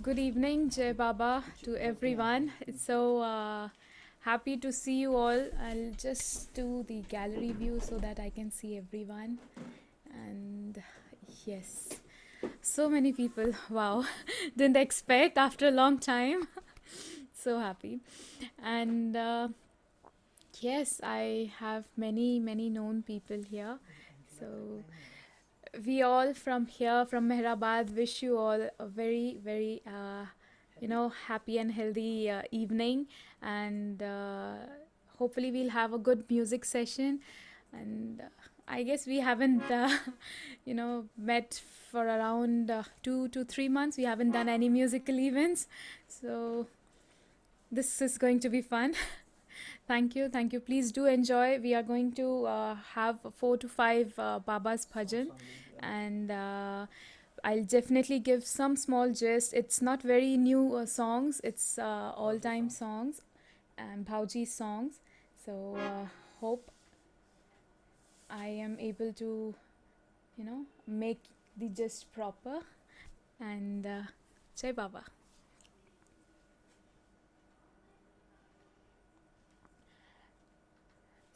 Good evening, Jai Baba, to everyone. It's so happy to see you all. I'll just do the gallery view so that I can see everyone. And yes, so many people. Wow, didn't expect after a long time. So happy. And yes, I have many known people here. So we all from here, from Mehrabad, wish you all a very happy and healthy evening. And hopefully, we'll have a good music session. And I guess we haven't, met for around 2 to 3 months. We haven't done any musical events. So this is going to be fun. Thank you, thank you. Please do enjoy. We are going to have 4 to 5 Baba's bhajan, and I'll definitely give some small gist. It's not very new songs. It's all-time songs and Bhauji songs. So hope I am able to, make the gist proper. And Jai Baba.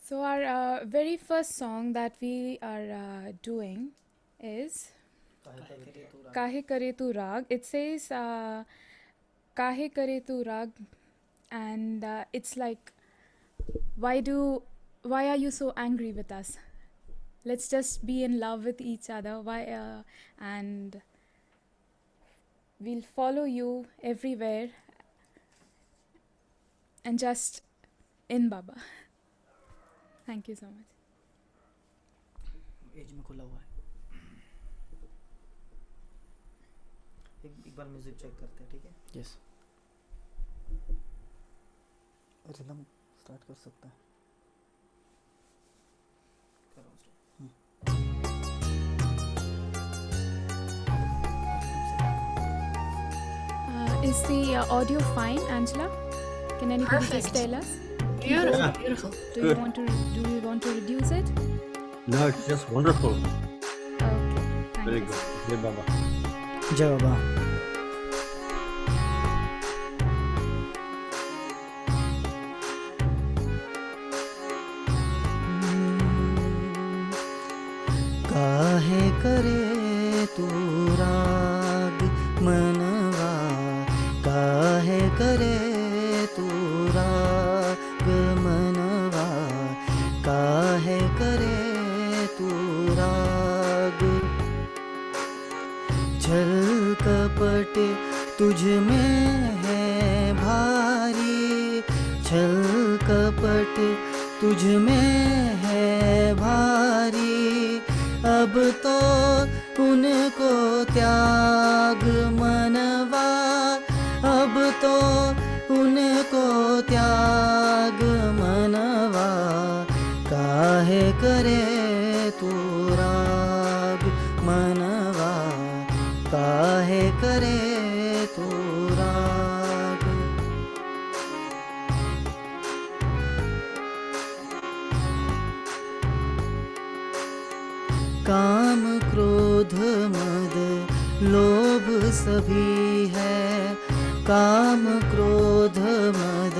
So our very first song that we are doing is Kahe Kare Tu Rag. It says Kahe Kare Tu Rag, and it's like, why are you so angry with us? Let's just be in love with each other. Why? And we'll follow you everywhere, and just in Baba. Thank you so much. Edge में खुला हुआ है। एक बार music check करते हैं, ठीक है? Yes. Rhythm start कर सकता है। करो start। Is the audio fine, Angela? Can anybody just Perfect. tell us? Beautiful, beautiful. Do you want to reduce it? No, it's just wonderful. Okay, thank Very you. good. Jai Baba. जय बाबा। काहे करे तू राग मनवा, काहे करे तू राग मनवा, काहे करे तू राग। छल कपट तुझ में है भारी, छल कपट तुझ में है भारी। अब तो उनको त्याग मनवा, अब तो उनको त्याग मनवा। काहे करे तू राग मनवा, काहे करे तू राग। काम क्रोध मद लोभ सभी है, काम क्रोध मद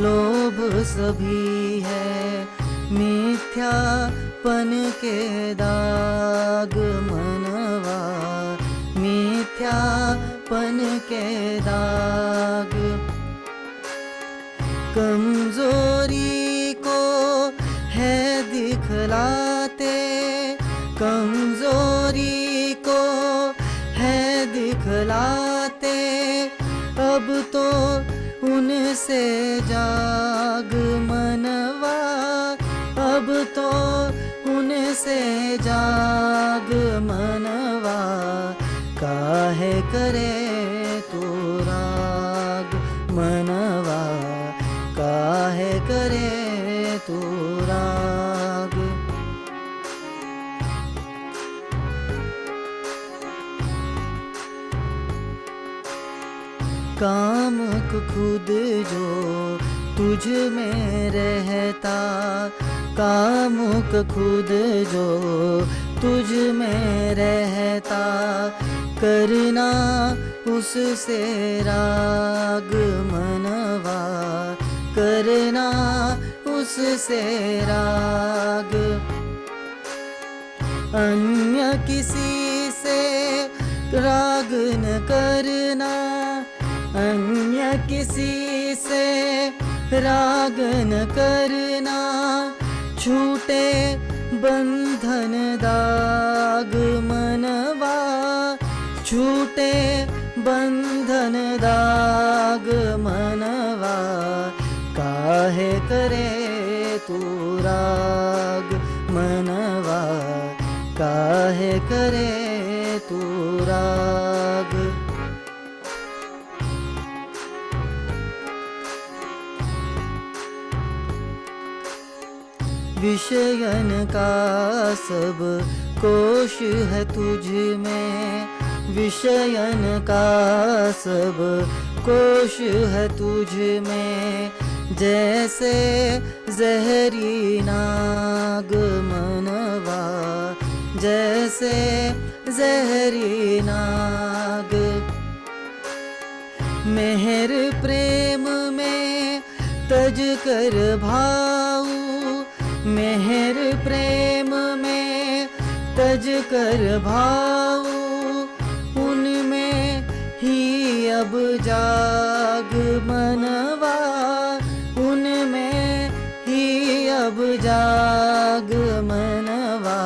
लोभ सभी है। मिथ्यापन के दाग मनवा, मिथ्यापन के दाग। कमजोरी को है दिखलाते, कमजोरी को है दिखलाते। अब तो उनसे जाग मनवा, अब तो उनसे जाग मनवा। काहे करे तू राग मनवा, काहे करे तू राग। कामुक खुद जो तुझ में रहता, कामुक खुद जो तुझ में रहता। करना उससे राग मनवा, करना उससे राग। अन्य किसी से राग न करना, अन्य किसी से राग न करना, छूटे बंधन दाग मनवा, छूटे बंधन दाग मनवा। काहे करे तू राग मनवा, काहे करे तू राग। विषयन का सब कोश है तुझ में, विषयन का सब कोश है तुझ में। जैसे जहरी नाग मनवा, जैसे जहरी नाग। मेहर प्रेम में तज कर भाऊ, मेहर प्रेम में तज कर भाऊ। उनमें ही अब जाग मनवा, उनमें ही अब जाग मनवा।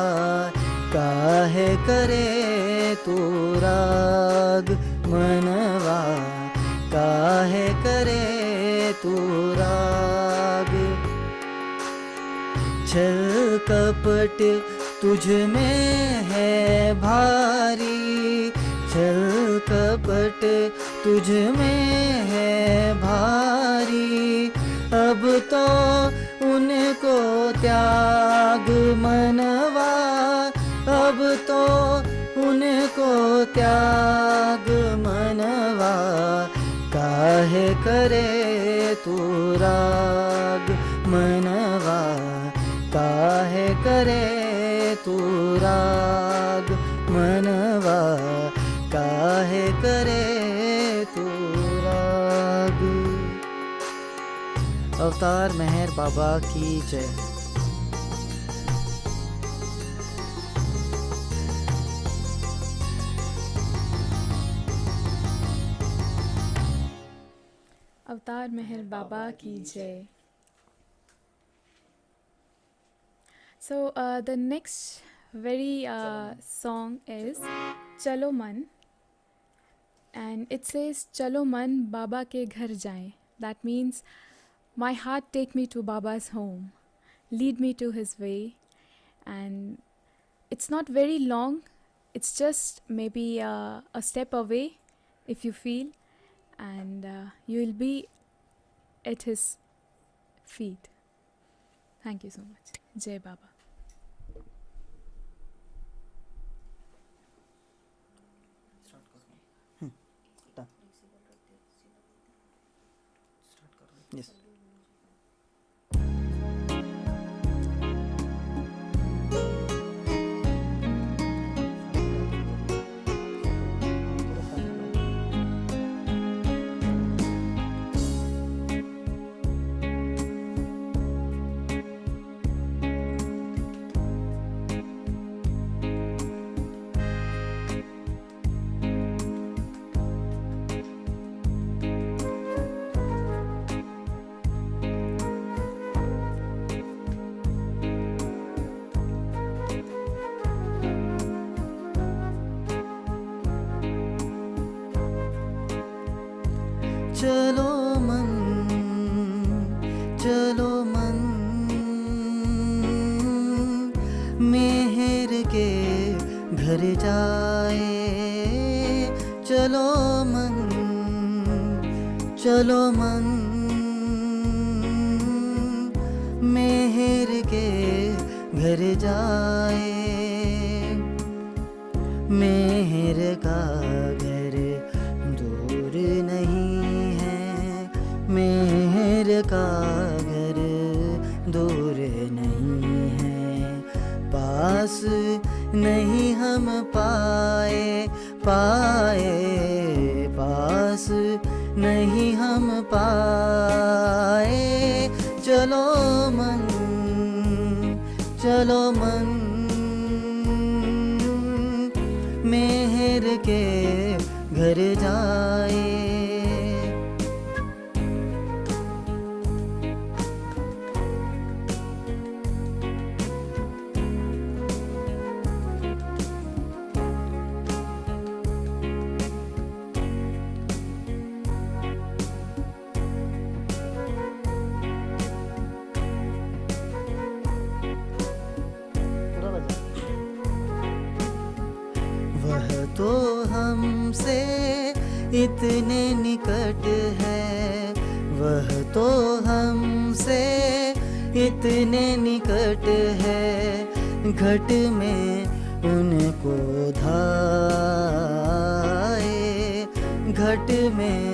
काहे करे तू राग मनवा, काहे करे तू राग। छल कपट तुझ में है भारी, छल कपट तुझ में है भारी। अब तो उनको त्याग मनवा, अब तो उनको त्याग मनवा। काहे करे तू राग मनवा, काहे करे तू राग मनवा, काहे करे तू राग। अवतार मेहर बाबा की जय। अवतार मेहर बाबा की जय. So the next very song is Chalo Man, and it says Chalo Man Baba ke ghar jaye. That means my heart take me to Baba's home, lead me to his way. And it's not very long, it's just maybe a step away if you feel, and you will be at his feet. Thank you so much. Jai Baba. Start करो. done. Start करो. Yes. चलो मन, चलो मन, मेहर के घर जाए. चलो मन, चलो मन, मेहर के घर जाए. मेहर का घर दूर नहीं है, मेहर का घर दूर नहीं है. पास नहीं हम पाए, पाए, पास नहीं हम पाए। चलो मन, चलो मन, मेहर के घर जाए। वह तो हमसे इतने निकट है, वह तो हमसे इतने निकट है, घट में उनको धाए, घट में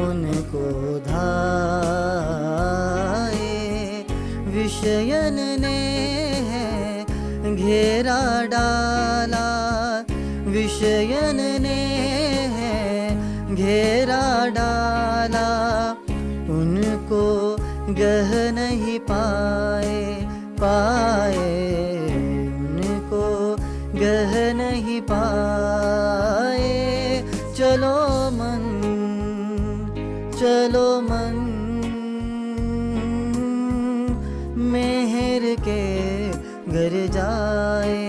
उनको धाए। विषयन ने है घेरा डाला, विषयन ने है घेरा डाला, उनको गह नहीं पाए, पाए, उनको गह नहीं पाए। चलो मन, चलो मन, मेहर के घर जाए।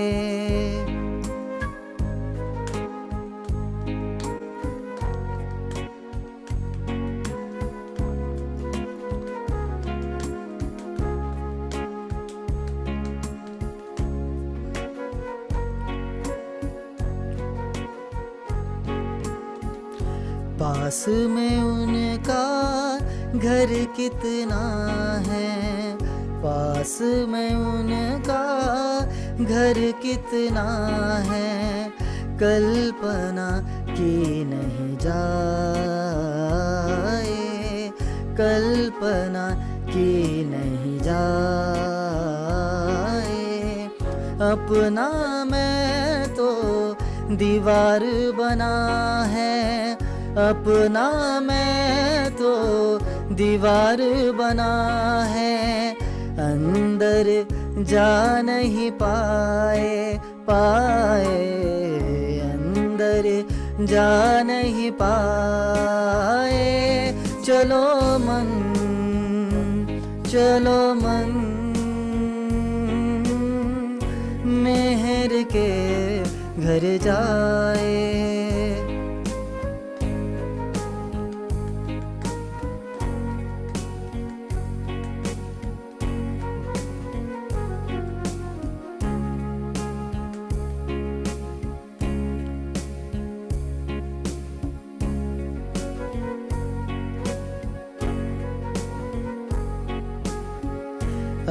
पास में उनका घर कितना है, पास में उनका घर कितना है, कल्पना की नहीं जाए, कल्पना की नहीं जाए। अपना मैं तो दीवार बना है, अपना मैं तो दीवार बना है, अंदर जा नहीं पाए, पाए, अंदर जा नहीं पाए। चलो मन, चलो मन, मेहर के घर जाए।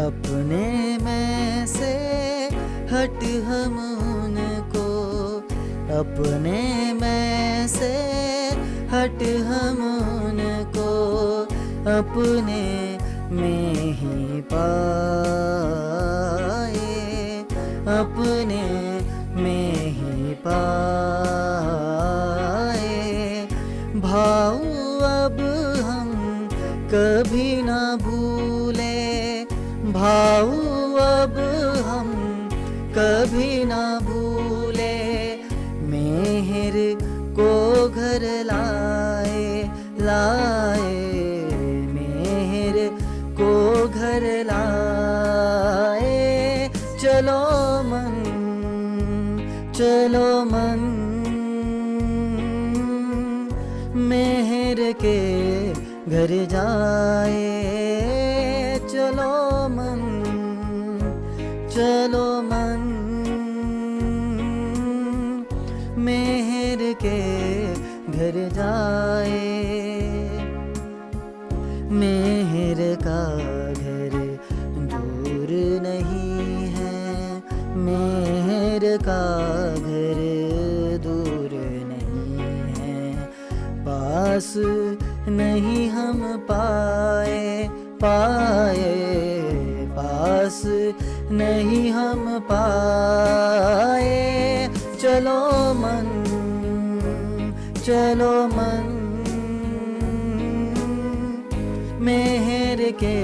अपने में से हट हम उनको, अपने में से हट हम उनको, अपने में ही पाए, अपने में ही पाए। भाव अब हम कभी ना भूले, भाव अब हम कभी ना भूले, मेहर को घर लाए, लाए, मेहर को घर लाए। चलो मन, चलो मन, मेहर के घर जाए। चलो मन, चलो मन, मेहर के घर जाए। मेहर का घर दूर नहीं है, मेहर का घर दूर नहीं है, पास नहीं हम पाए, पाए, पास नहीं हम पाए। चलो मन, चलो मन मेहर के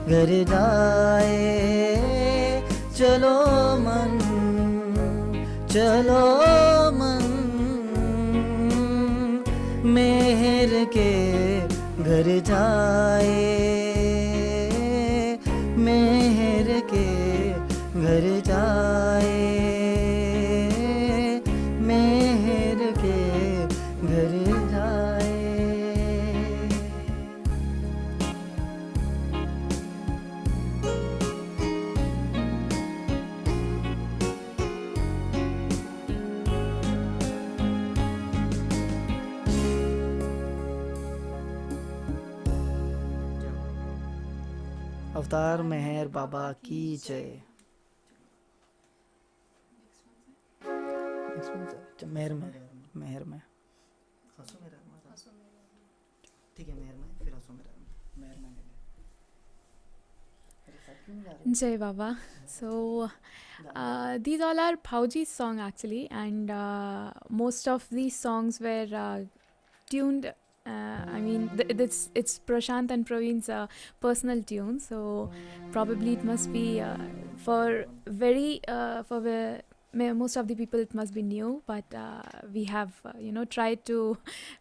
घर जाए, चलो मन, चलो मन मेहर के घर जाए, मेहर के घर जाए, मेहर के घर जाए। अवतार मेहर बाबा की जय। मेहर में, मेहर में, हंसो मेरा ठीक है, मेहर में फिर हंसो मेरा मेहर में Jai Baba. So these all are Phauji's song actually, and most of these songs were tuned. I mean, it's Prashant and Praveen's personal tune, so probably it must be for most of the people it must be new, but we have tried to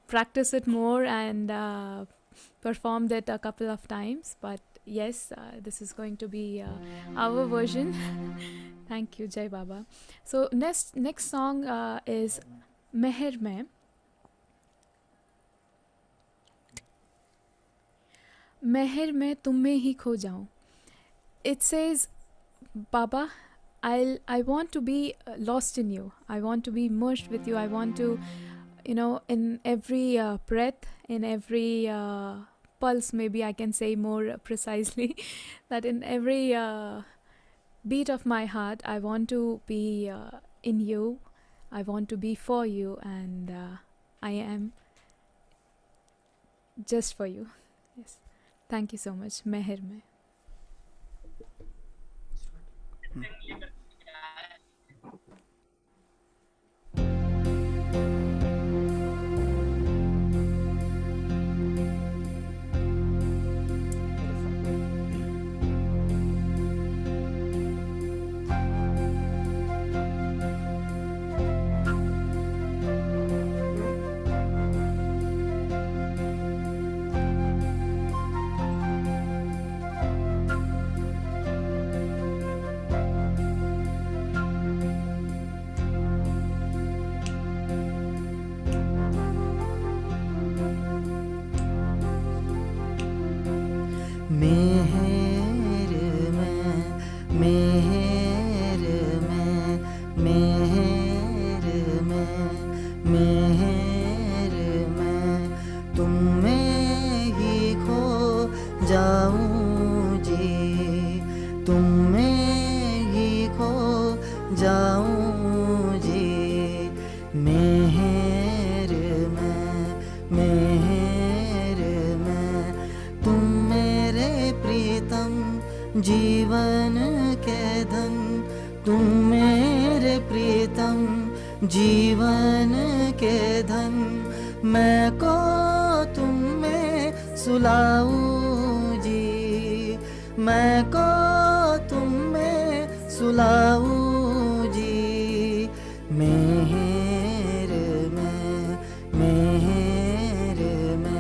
practice it more and performed it a couple of times. But yes, this is going to be our version. Thank you, Jai Baba. So next song is Meher Mein. मेहर मैं तुम में ही खो जाऊं. It says, Baba, I want to be lost in you. I want to be merged with you. I want to, in every breath, in every pulse, maybe I can say more precisely, that in every beat of my heart, I want to be in you. I want to be for you, and I am just for you. Yes. Thank you so much. Meher Mein. जीवन के धन तुम मेरे प्रीतम, जीवन के धन मैं को तुम में सुलाऊं जी, मैं को तुम में सुलाऊं जी। मेहर में, मेहर में।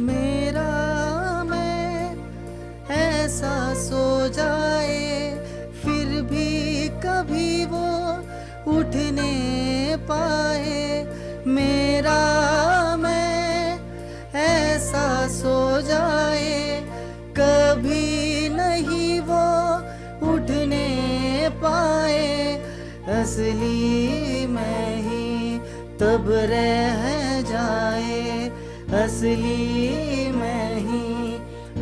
मेरा मैं ऐसा सो जाए फिर भी कभी वो उठने पाए, मेरा मैं ऐसा सो जाए कभी नहीं वो उठने पाए, असली मैं ही तब रह जाए, असली मैं ही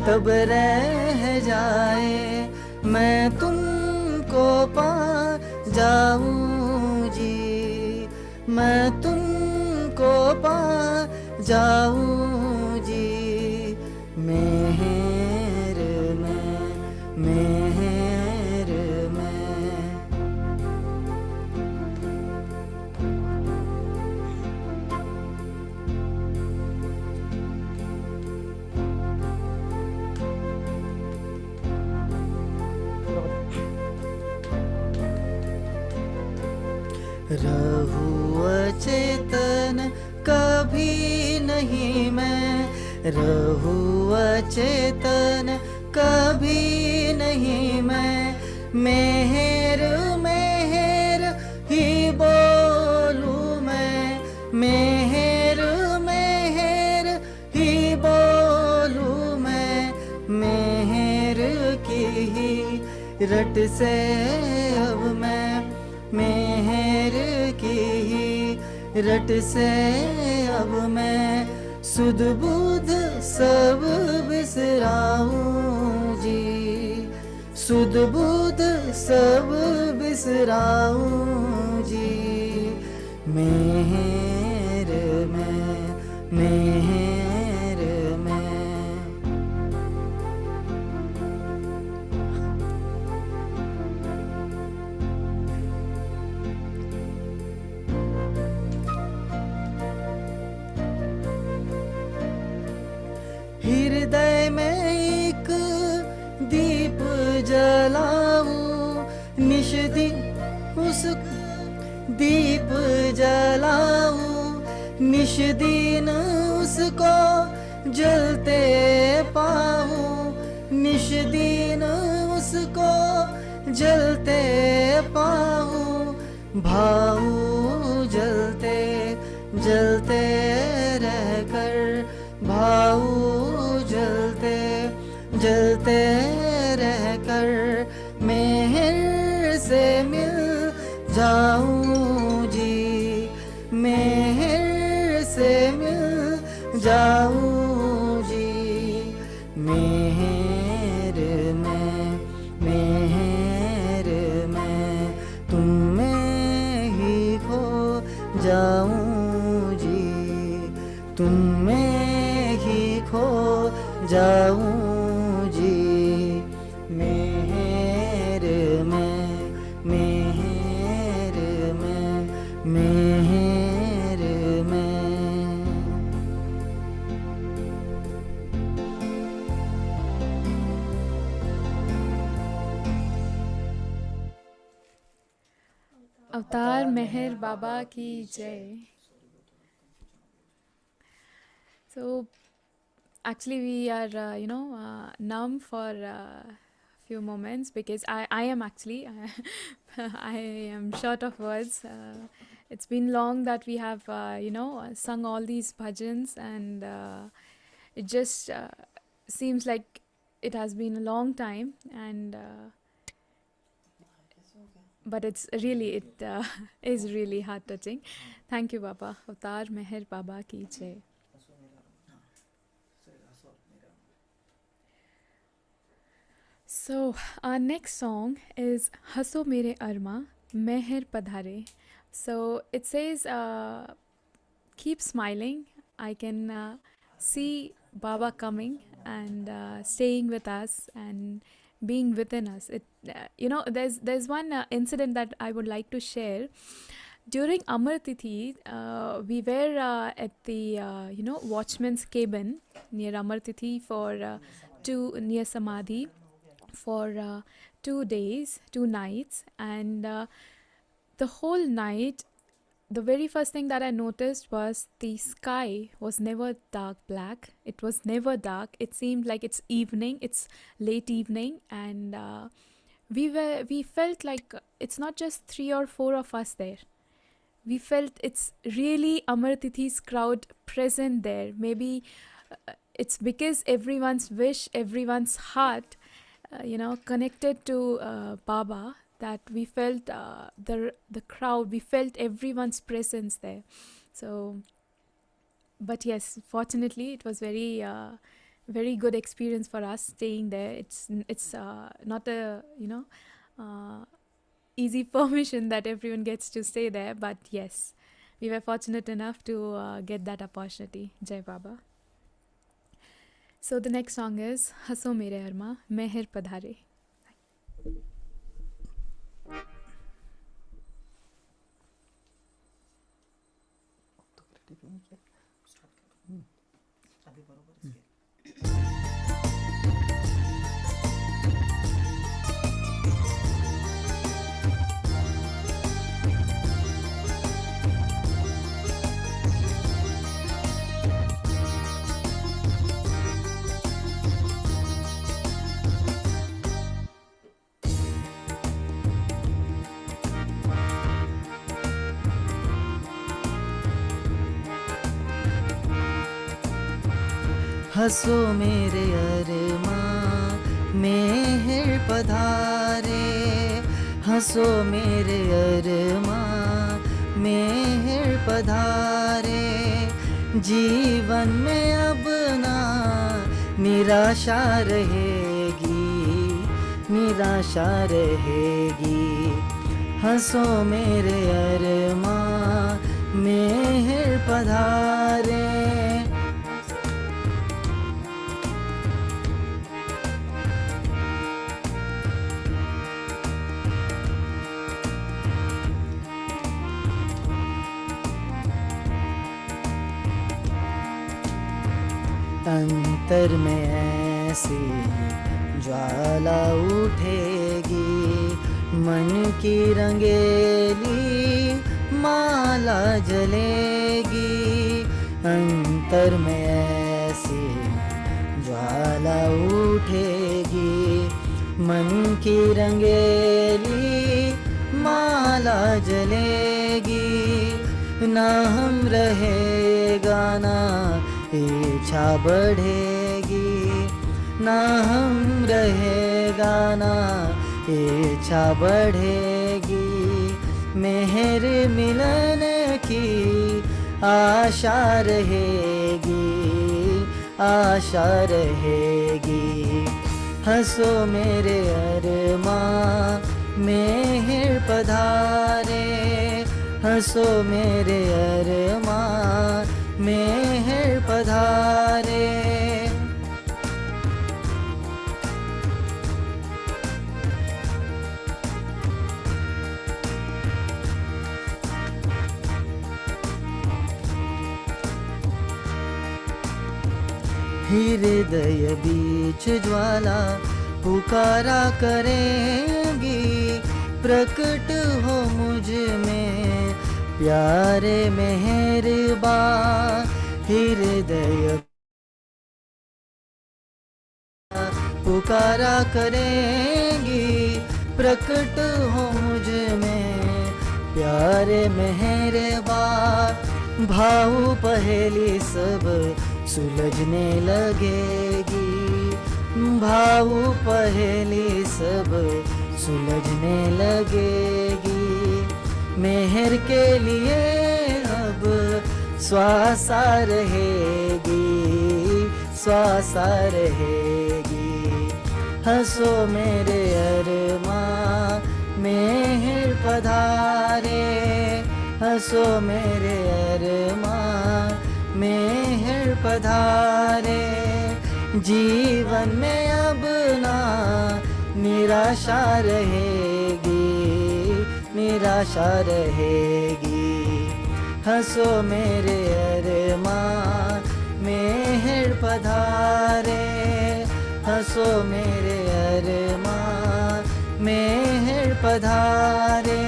तब रह जाए, मैं तुमको पा जाऊं जी, मैं तुमको पा जाऊं जी। मेहर में, मेहर में। रहूं अचेतन कभी नहीं मैं, रहूं अचेतन कभी नहीं मैं, मेहर मेहर ही बोलूं मैं, मेहर मेहर ही बोलूं मैं, मेहर की ही रट से अब मैं, मेहर की ही रट से अब मैं सुध बुध सब बिसराऊं जी, सुध बुध सब बिसराऊं जी। मेहर में, मेहर में। हृदय में एक दीप जलाऊं, निश दिन उस दीप जलाऊं, निश दिन उसको जलते पाऊं, निश दिन उसको जलते पाऊं, भाऊं जलते जलते रहकर, भाऊं जलते जलते रहकर, मेहर से मिल जाऊं जी, मेहर से मिल जाऊं जी। मेहर में, मेहर में, तुम में ही खो जाऊं जी, तुम में ही खो जाऊं जी। मेहर में, मेहर में, मेहर में। अवतार मेहर बाबा की जय. So actually we are numb for few moments because I am actually I am short of words. It's been long that we have sung all these bhajans, and it just seems like it has been a long time, and but it's really, it is really heart touching. Thank you, Baba. Avtar Meher Baba ki jai. So our next song is Haso Mere Arma Meher Padhare. So it says, keep smiling. I can see Baba coming and staying with us and being within us. There's one incident that I would like to share. During Amar Tithi, we were at the watchman's cabin near Amar Tithi for near Samadhi for 2 days, 2 nights, and the whole night, the very first thing that I noticed was the sky was never dark black. It was never dark. It seemed like it's evening, it's late evening, and we felt like it's not just 3 or 4 of us there. We felt it's really Amar Tithi's crowd present there. Maybe it's because everyone's wish, everyone's heart, connected to Baba, that we felt the crowd, we felt everyone's presence there. So but yes, fortunately, it was very good experience for us staying there. It's not a uh, easy permission that everyone gets to stay there, but yes, we were fortunate enough to get that opportunity. Jai Baba. So the next song is Haso Mere Arma Meher Padhare. अभी बरोबर इसके हंसो मेरे अरमां मेहर पधारे, हंसो मेरे अरमां मेहर पधारे। जीवन में अब ना निराशा रहेगी, निराशा रहेगी। हंसो मेरे अरमां मेहर पधारे। अंतर में ऐसी ज्वाला उठेगी, मन की रंगेली माला जलेगी। अंतर में ऐसी ज्वाला उठेगी, मन की रंगेली माला जलेगी। ना हम रहेगा ना इच्छा बढ़ेगी, ना हम रहेगा ना इच्छा बढ़ेगी। मेहर मिलन की आशा रहेगी, आशा रहेगी। हंसो मेरे अरमां मेहर पधारे, हंसो मेरे अरमां मेहर पधारे। हृदय बीच ज्वाला पुकारा करेंगी, प्रकट हो मुझ में प्यारे मेहरबान। हृदय पुकारा करेंगी, प्रकट हो मुझ में प्यारे मेहरबान। भाव पहेली सब सुलझने लगेगी, भाव पहेली सब सुलझने लगेगी। मेहर के लिए अब श्वासा रहेगी, श्वासा रहेगी। हंसो मेरे अरमां मेहर पधारे, हंसो मेरे अरमां मेहर पधारे। जीवन में अब ना निराशा रहेगी, निराशा रहेगी। हंसो मेरे अरमां मेहर पधारे, हंसो मेरे अरमां मेहर पधारे।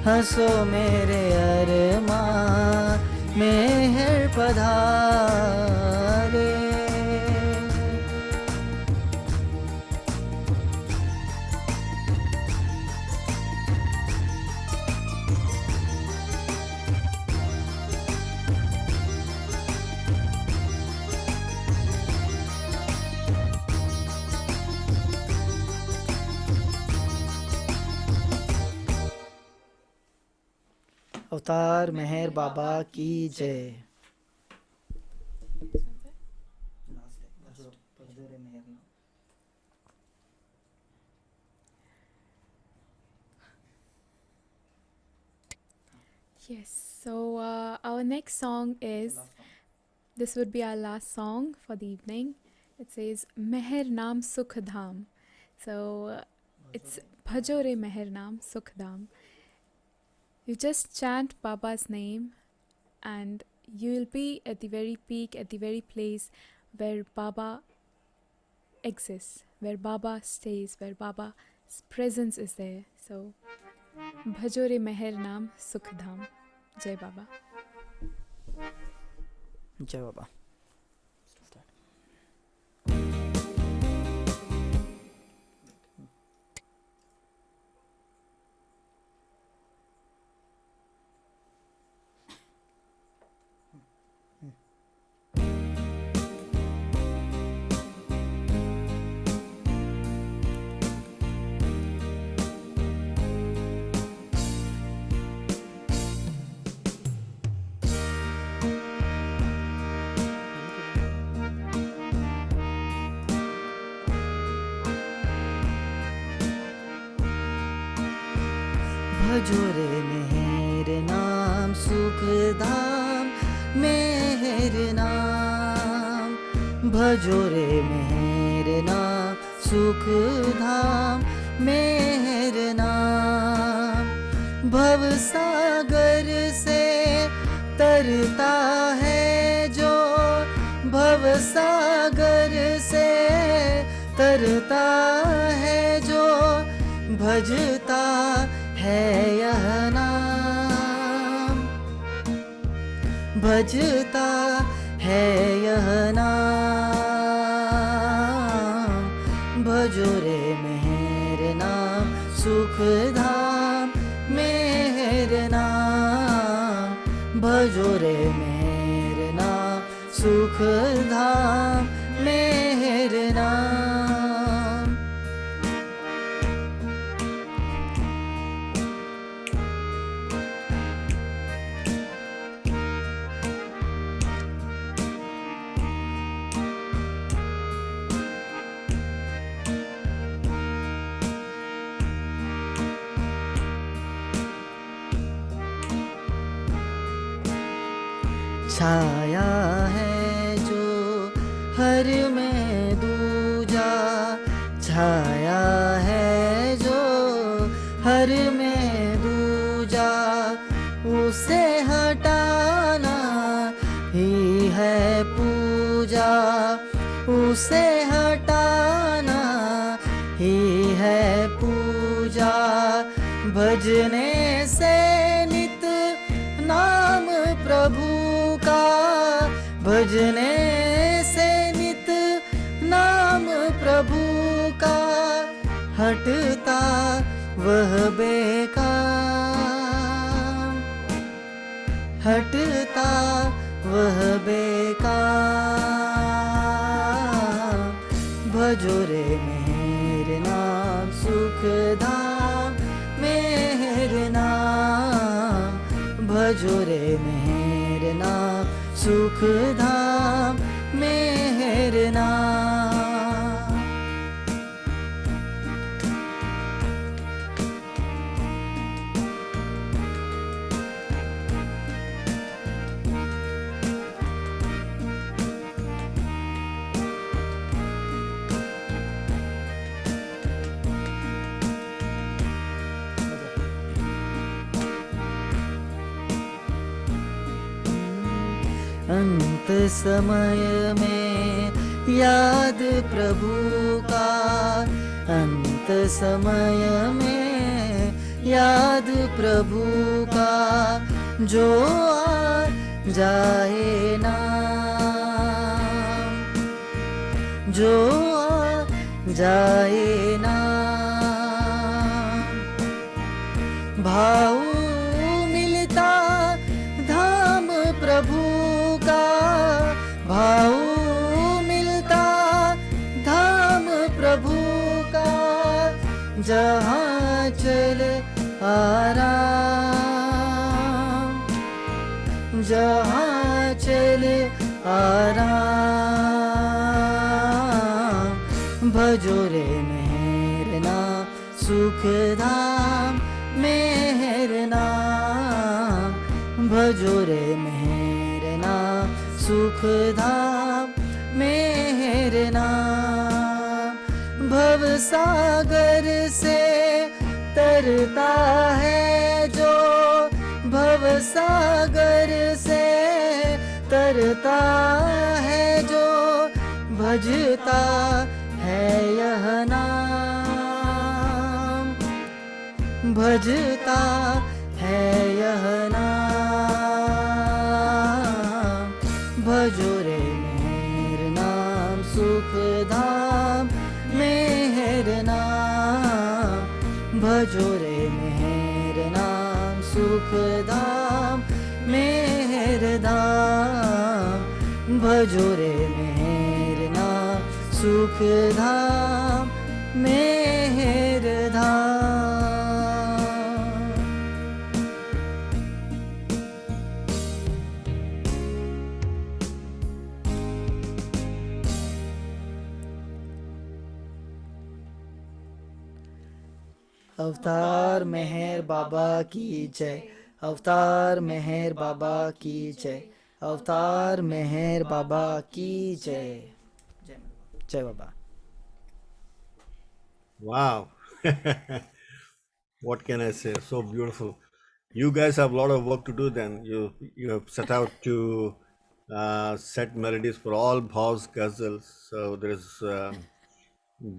हंसो मेरे अरमां मेहर पधारे। अवतार मेहर बाबा की जय। भजोरे मेहर नाम. Yes, so our next song is, Last song. this would be our last song for the evening. It says Meher Naam Sukh Dham. So it's Bhajore Meher Naam Sukh Dham. You just chant Baba's name and you will be at the very peak, at the very place where Baba exists, where Baba stays, where Baba's presence is there. So Bhajore Meher Naam Sukh Dham. Jai Baba. जय बाबा. भजोरे मेहर नाम सुख धाम मेहर नाम. भजोरे मेहर नाम सुख धाम मेहर नाम. भव सागर से तरता है जो, भव सागर से तरता है जो, भजता है यह नाम, भजता है यह नाम. भजोरे मेहर नाम सुख धाम मेहर नाम. भजोरे मेहर नाम सुख धाम मेहर नाम. छाया है जो हर में दूजा, छाया है जो हर में दूजा, उसे हटाना ही है पूजा, उसे हटाना ही है पूजा. भजने से नित नाम प्रभु का, भजने से नित नाम प्रभु का, हटता वह बेकार, हटता वह बेकार. भजोरे मेहर नाम सुख धाम मेहर नाम. भजोरे मेहर नाम सुख धाम मेहर नाम. अंत समय में याद प्रभु का, अंत समय में याद प्रभु का, जो आ जाए नाम, जो आ जाए नाम. भाव मिलता धाम प्रभु का, भाव मिलता धाम प्रभु का, जहाँ चले आराम, जहाँ चले आराम. भजो रे मेहर नाम सुख धाम मेहर नाम भजो रे मेहर नाम सुख धाम मेहर नाम भव सागर से तरता है जो भव सागर से तरता है जो भजता है यह नाम भजता है यह नाम भजो रे मेहर नाम सुख धाम मेहर नाम भजो रे मेहर नाम सुख धाम मेहर धाम भजो रे मेहर नाम सुख धाम मेहर धाम अवतार मेहर बाबा की जय अवतार मेहर बाबा की जय अवतार मेहर बाबा की जय जय मेरे जय बाबा Wow. What can I say? So beautiful. You guys have a lot of work to do then. You have set out to set melodies for all Bhav's ghazals. So there's a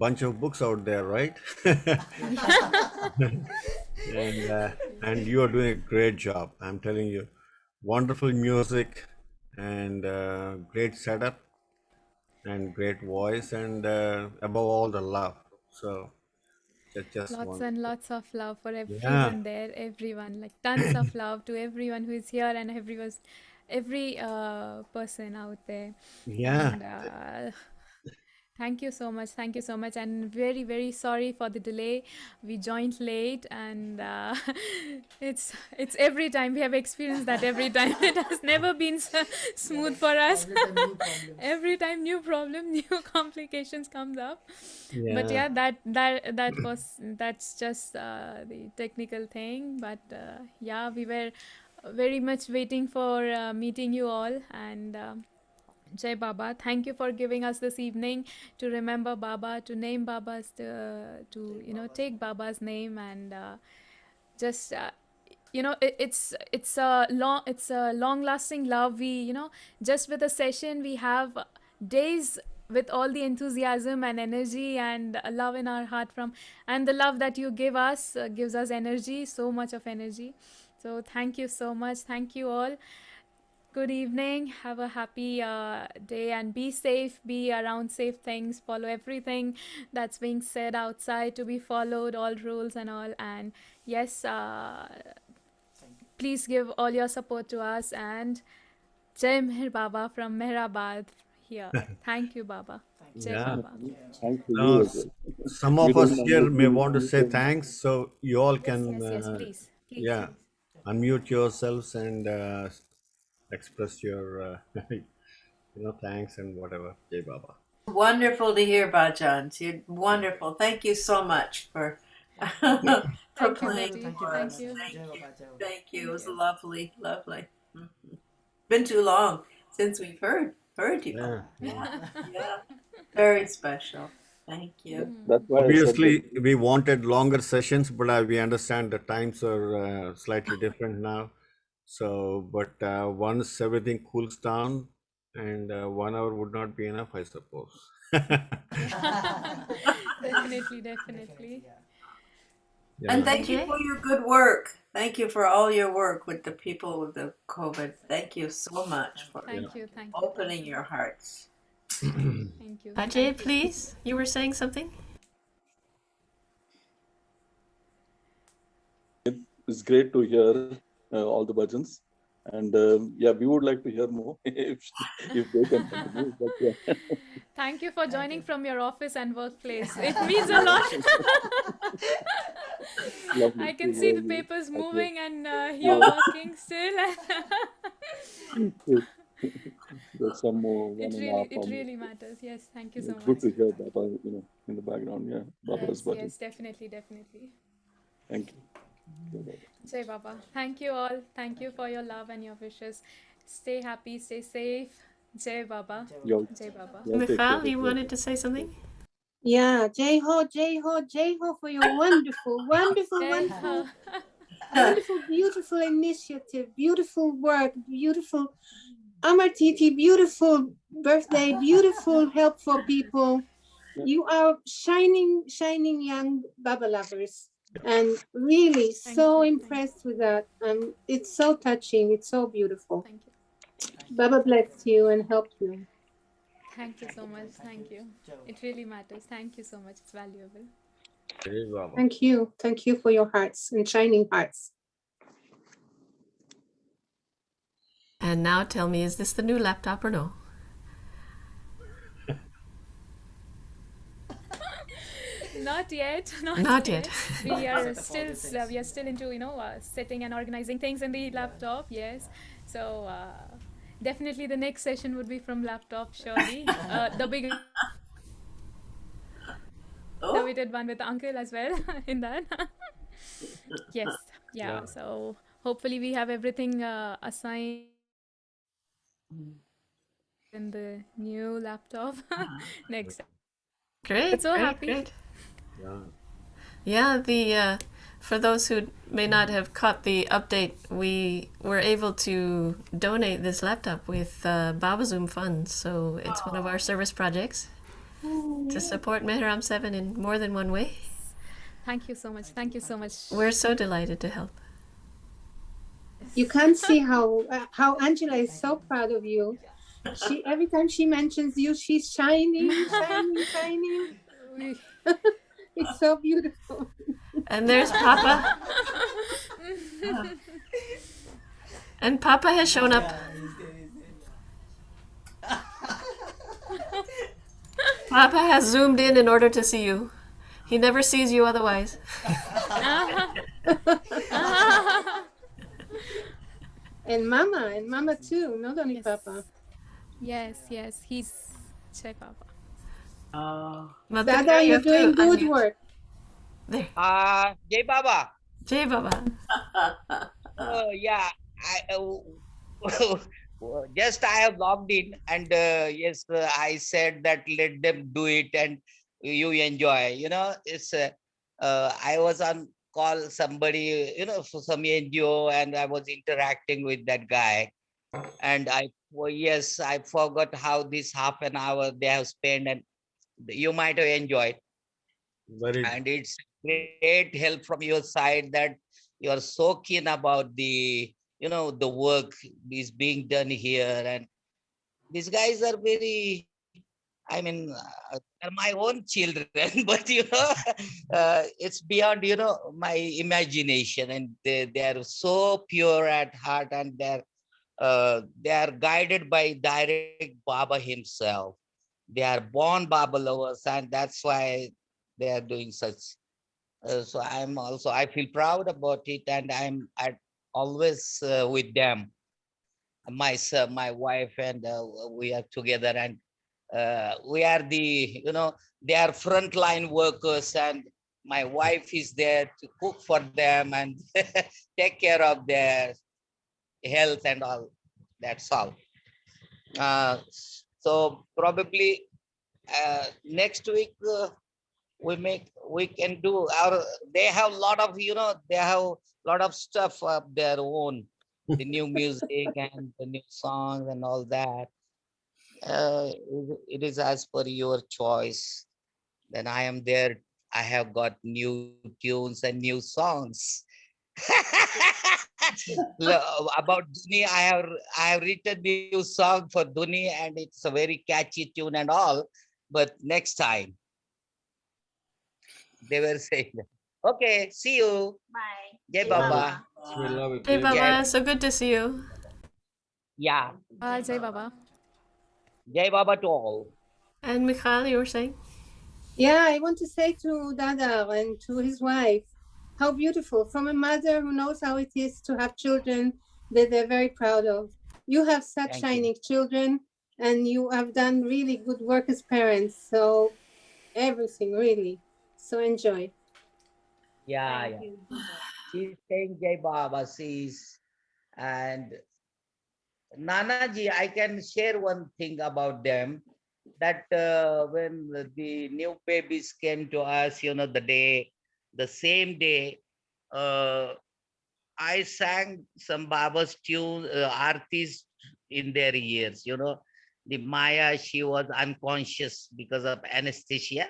bunch of books out there, right? And you are doing a great job. I'm telling you. Wonderful music and great setup and great voice and above all the love. So that's just Lots wonderful. and lots of love for Yeah. everyone there, everyone, like tons of love to everyone who is here and every person out there. Yeah. And thank you so much, and very, very sorry for the delay. We joined late, and it's every time we have experienced that every time. It has never been smooth for us. Every time new problem, new complications comes up. But Yeah. yeah, that's just the technical thing. But yeah, we were very much waiting for meeting you all. And Jai Baba, thank you for giving us this evening to remember Baba, to name Baba's, to take Baba's name, and just it's a long lasting love. We just with a session we have days with all the enthusiasm and energy and love in our heart and the love that you give us gives us energy, so much of energy. So thank you so much, thank you all. Good evening. Have a happy day and be safe. Be around safe things. Follow everything that's being said outside to be followed, all rules and all. And yes, please give all your support to us. And Jai Meher Baba from Mehrabad here. Thank you, Baba. Jai Yeah. Baba. Thanks to Now, you as well. some We of us don't here may understand want to say anything. thanks, so you all can, Yes, please. yeah, unmute yourselves and express your, thanks and whatever. Jai Baba. Wonderful to hear, Bajans. You're wonderful. Thank you so much for Thank you, playing Betty. Thank you for very Thank us. much. you. Thank Jai you. Baba, Jai Baba. Thank you. It was you. lovely, lovely. Mhm. Been too long since we've heard you. Yeah. Yeah. Very special. Thank you. That's why I said Obviously, that. we wanted longer sessions, but we understand the times are slightly different now. So, but once everything cools down, and 1 hour would not be enough, I suppose. Definitely. Yeah. And Yeah. thank you for your good work. Thank you for all your work with the people with the COVID. Thank you so much for Thank you. opening your hearts. Thank you. Ajay, please. You were saying something? It's great to hear all the bhajans. And yeah, we would like to hear more if they can continue. But yeah. Thank you for joining from your office and workplace. It means a lot. Lovely. I can see the Lovely. papers Okay. moving and you're working still. There's some more It 1.5 really, it hours. really matters. Yes, thank you so It's good much. to hear Baba, in the background. Yeah, Baba's Yes, button. yes, definitely, definitely. Thank you. Jai Baba. Jai Baba. Thank you all. Thank you for your love and your wishes. Stay happy, stay safe. Jai Baba. Y'all, Jai Baba. y'all take care. Michal, you wanted to say something? Yeah, Jai Ho for your wonderful, wonderful, Jai wonderful, Ho. wonderful, beautiful initiative, beautiful work, beautiful Amar Titi, beautiful birthday, beautiful help for people. You are shining, shining young Baba lovers. And really Thank so you. impressed with that. It's so touching. It's so beautiful. Thank you. Baba bless you and help you. Thank you so much. Thank you. It really matters. Thank you so much. It's valuable. Jai Baba. Thank you. Thank you for your hearts and shining hearts. And now tell me, is this the new laptop or no? Not yet. Not yet. We are still into setting and organizing things in the laptop. Yes. So definitely the next session would be from laptop. Surely the big Oh, we did one with Uncle as well in that. Yes. Yeah. So hopefully we have everything assigned in the new laptop next. Great. So great, happy. Great. Yeah. Yeah, the for those who may not have caught the update, we were able to donate this laptop with Babazoom funds. So it's one of our service projects to support Mehram 7 in more than one way. Thank you so much. Thank you so much. We're so delighted to help. You can't see how Angela is so proud of you. She every time she mentions you, she's shining, shining, shining. We- It's so beautiful. And there's Papa. And Papa has shown up. Papa has zoomed in order to see you. He never sees you otherwise. And Mama too, not only Yes. Papa. Yes, yes. He's Jai Baba. Madhukar, Dada, you you're have to doing good unmute. work. There. Jai Baba. Jai Baba. Yeah, just I have logged in and yes, I said that let them do it and you enjoy. It's I was on call somebody, for some NGO and I was interacting with that guy. And I forgot how this half an hour they have spent and you might have enjoyed. Very And it's great help from your side that you are so keen about the the work is being done here, and these guys are very, I mean, they're my own children, but it's beyond my imagination, and they are so pure at heart, and they are guided by direct Baba himself. They are born Baba lovers, and that's why they are doing such. So I feel proud about it, and I'm always with them. My wife, and we are together, and we are they are frontline workers, and my wife is there to cook for them and take care of their health and all. That's all. So probably next week we can do our. They have a lot of stuff of their own, the new music and the new songs and all that. It is as per your choice. Then I am there. I have got new tunes and new songs. About Duni, I have written new song for Duni, and it's a very catchy tune and all. But next time, they were saying, "Okay, see you. Bye. Jai Baba." we love it. Jai Baba, Yeah. so good to see you. Yeah, Jai Baba. Jai Baba to all. And Michal, you were saying? Yeah, I want to say to Dada and to his wife, how beautiful, from a mother who knows how it is to have children that they're very proud of. You have such Thank you. shining children, and you have done really good work as parents. So everything really. So enjoy. Yeah, yeah. She's saying Jai Baba, she's, and Nanaji, I can share one thing about them, that when the new babies came to us, the same day, uh, I sang some Baba's tune, artists in their ears. The Maya, she was unconscious because of anesthesia.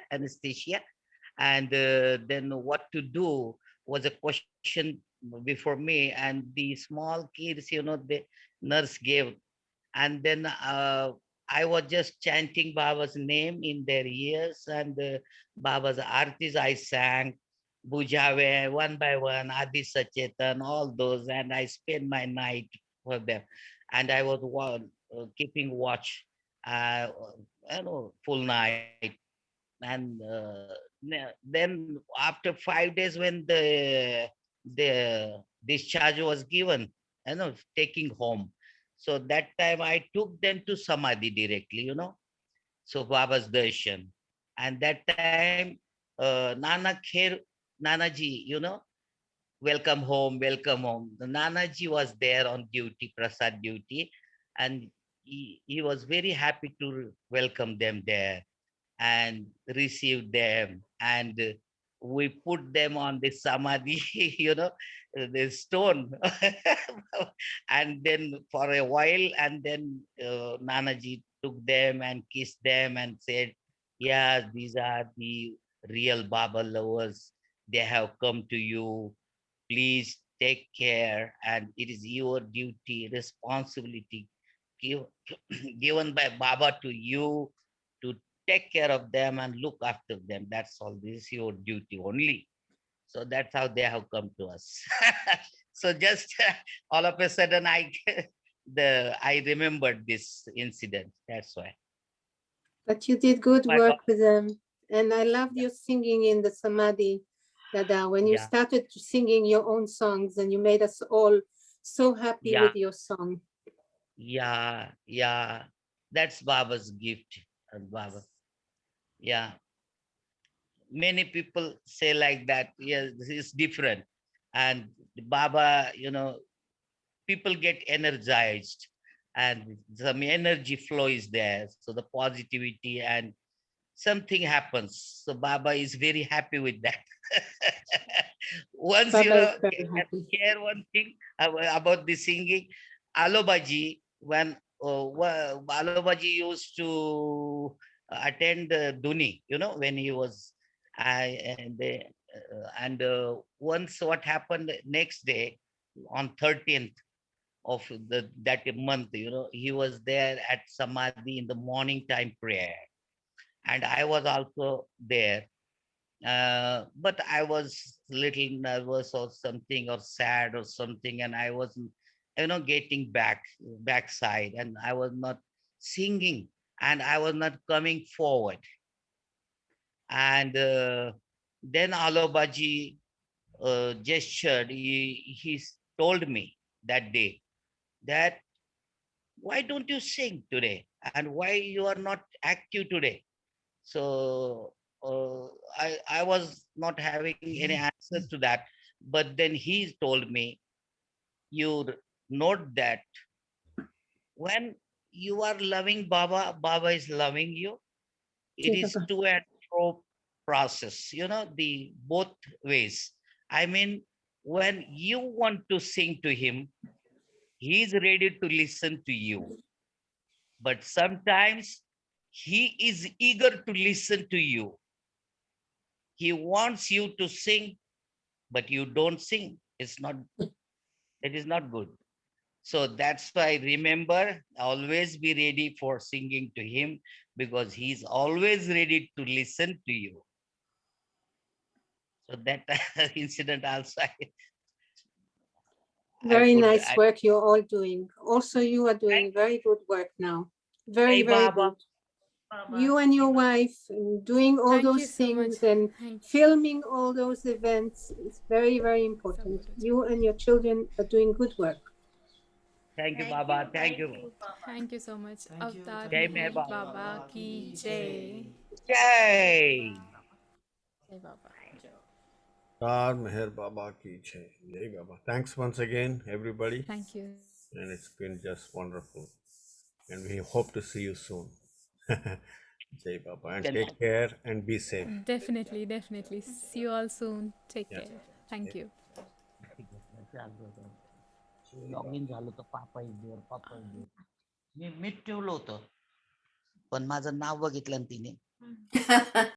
And then what to do was a question before me. And the small kids, the nurse gave. And then I was just chanting Baba's name in their ears, and Baba's artists I sang, Bujave, one by one, Adi Sachetan, all those, and I spent my night for them. And I was keeping watch, full night. And then after 5 days, when the discharge was given, taking home. So that time I took them to Samadhi directly, so Baba's darshan. And that time, Nanaji, welcome home, welcome home. The Nanaji was there on duty, Prasad duty, and he was very happy to welcome them there and receive them. And we put them on the Samadhi, the stone. And then for a while, and then Nanaji took them and kissed them and said, "Yeah, these are the real Baba lovers. They have come to you. Please take care, and it is your duty, responsibility give, given by Baba to you to take care of them and look after them. That's all. This is your duty only." So that's how they have come to us. So just all of a sudden, I remembered this incident. That's why. But you did good My work God. with them. And I loved your singing in the Samadhi, Dada, when you Yeah, started singing your own songs and you made us all so happy yeah, with your song. yeah, yeah. That's Baba's gift, Baba. Yeah. Many people say like that. Yes, this is different. And Baba, people get energized, and some energy flow is there. So the positivity, and something happens. So Baba is very happy with that. Once, Baba is very can happy. I share one thing about the singing? Alobaji, when Alobaji used to attend Duni, when he was, and once what happened next day on 13th of that month, he was there at Samadhi in the morning time prayer, and I was also there. But I was little nervous or something, or sad or something, and I was, getting backside, and I was not singing, and I was not coming forward. And then Alobaji gestured. He told me that day that, "Why don't you sing today? And why you are not active today?" So I was not having any answer to that. But then he told me, "You note that when you are loving Baba, Baba is loving you. It Okay, is Baba. to and fro process, the both ways. I mean, when you want to sing to him, he is ready to listen to you. But sometimes he is eager to listen to you. He wants you to sing, but you don't sing. It is not good." So that's why, remember, always be ready for singing to him, because he's always ready to listen to you. So that incident also, I Very could, nice work you're all doing. Also, you are doing very good work now. Very, Hey very Baba, good. You and your wife doing all Thank you those so much. things and Thank you. filming all those events is very, very important. You and your children are doing good work. Thank you, Baba. Thank you. Thank you so much. Thank you. Avtar Jai Meher Meher Baba. Baba ki jai. Jai. Jai Baba. Tar Meher Baba ki jai. Jai Baba. Thanks once again, everybody. Thank you. And it's been just wonderful. And we hope to see you soon. Jai Baba. And take care and be safe. Definitely, definitely. See you all soon. Take Yeah. care. Thank you. Log in झालो तर पापा मी मीठ ठेवलं होतं पण माझं नाव बघितलं ना तिने